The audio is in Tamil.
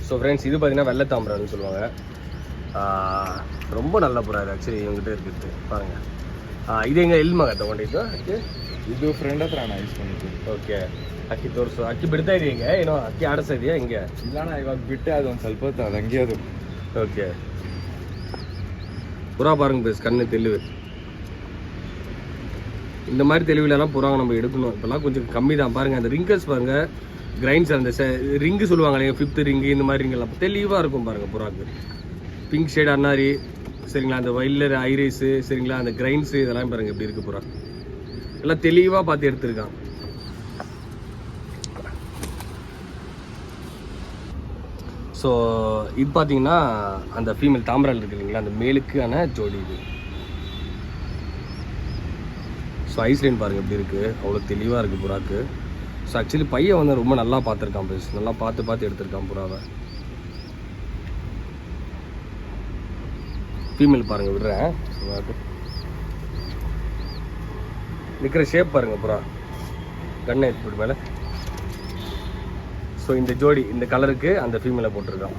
ஸோ ஃப்ரெண்ட்ஸ் இது பார்த்தீங்கன்னா வெள்ளை தாம்பரம்னு சொல்லுவாங்க. ரொம்ப நல்ல புறா இது ஆக்சுவலி இவங்ககிட்ட இருக்குது பாருங்கள். ಇದು ಹೆಂಗೆ ಎಲ್ಲಿ ಮಗ ತೊಗೊಂಡಿದ್ದು ಅಕ್ಕಿ? ಇದು ಫ್ರೆಂಡ್ ಹತ್ರ ಅಣ್ಣ ಇಸ್ಕೊಂಡಿದ್ದು. ಓಕೆ, ಅಕ್ಕಿ ತೋರಿಸು. ಅಕ್ಕಿ ಬಿಡ್ತಾ ಇದೆಯಾ ಹಿಂಗೆ? ಏನೋ ಅಕ್ಕಿ ಆಡಿಸ್ತಾ ಇದೆಯಾ ಹಿಂಗೆ? ಇಲ್ಲ ಅಣ್ಣ, ಇವಾಗ ಬಿಟ್ಟೆ ಅದು ಒಂದು ಸ್ವಲ್ಪ ಹೊತ್ತು ಅದು ಹಂಗೆ ಅದು. ஓகே, புறா பாருங்க பேஸ், கண்ணு தெளிவு. இந்த மாதிரி தெளிவுலலாம் புறாவை நம்ம எடுக்கணும். இப்போலாம் கொஞ்சம் கம்மி தான். பாருங்கள் அந்த ரிங்கல்ஸ் பாருங்கள், கிரைன்ஸ் அந்த ரிங்கு சொல்லுவாங்க இல்லைங்க, 5th ரிங்கு இந்த மாதிரி ரிங்கெல்லாம் தெளிவாக இருக்கும் பாருங்கள் புறாக்கு. பிங்க் ஷேட் அன்னாரி சரிங்களா, அந்த வைலர் ஐரைஸு சரிங்களா, அந்த கிரைன்ஸு இதெல்லாம் பாருங்கள் எப்படி இருக்குது புறா. எல்லாம் தெளிவாக பார்த்து எடுத்துருக்கான். ஸோ இது பார்த்தீங்கன்னா அந்த ஃபீமேல் தாம்பரால் இருக்குது இல்லைங்களா, அந்த மேலுக்கான ஜோடி இது. ஸோ ஐஸ்லைன் பாருங்கள் எப்படி இருக்குது, அவ்வளோ தெளிவாக இருக்குது புறாக்கு. ஸோ ஆக்சுவலி பையன் வந்து ரொம்ப நல்லா பார்த்துருக்கான் பேஸ், நல்லா பார்த்து எடுத்திருக்கான் புறாவை. ஃபீமேல் பாருங்கள் விடுறேன். நிற்கிற ஷேப் பாருங்கள் புறா, கண்ணை எடுத்து மேலே. ஸோ இந்த ஜோடி இந்த கலருக்கு அந்த ஃபீமேலை போட்டிருக்கான்.